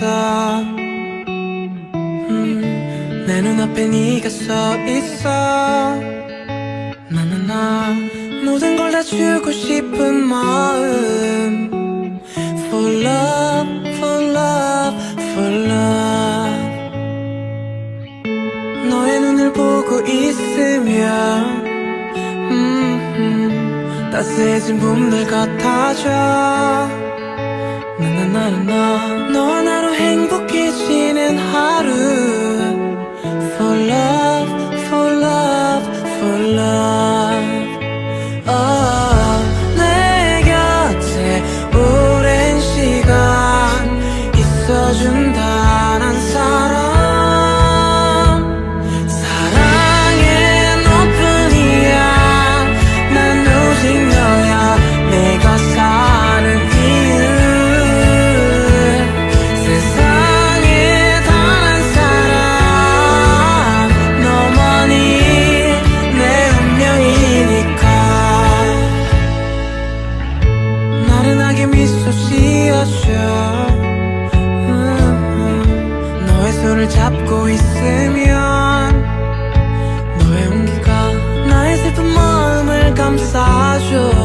있어. 내 눈앞에 네가 서 있어. 나나나 모든 걸 다 주고 싶은 마음. For love, for love, for love. 너의 눈을 보고 있으면 따스해진 봄날 같아져. 나나나나 너와 나로 행복해지는 하루. For love, for love, for love. 내 곁에 오랜 시간 있어준 단 한 사람. 사랑해 너뿐이야. 난 오직 너야. 내가 사는 이유. 세상에 단 한 사람 너만이 내 운명이니까. 나른하게 미소 지어줘. 너의 손을 잡고 있으면 너의 온기가 나의 슬픈 마음을 감싸줘.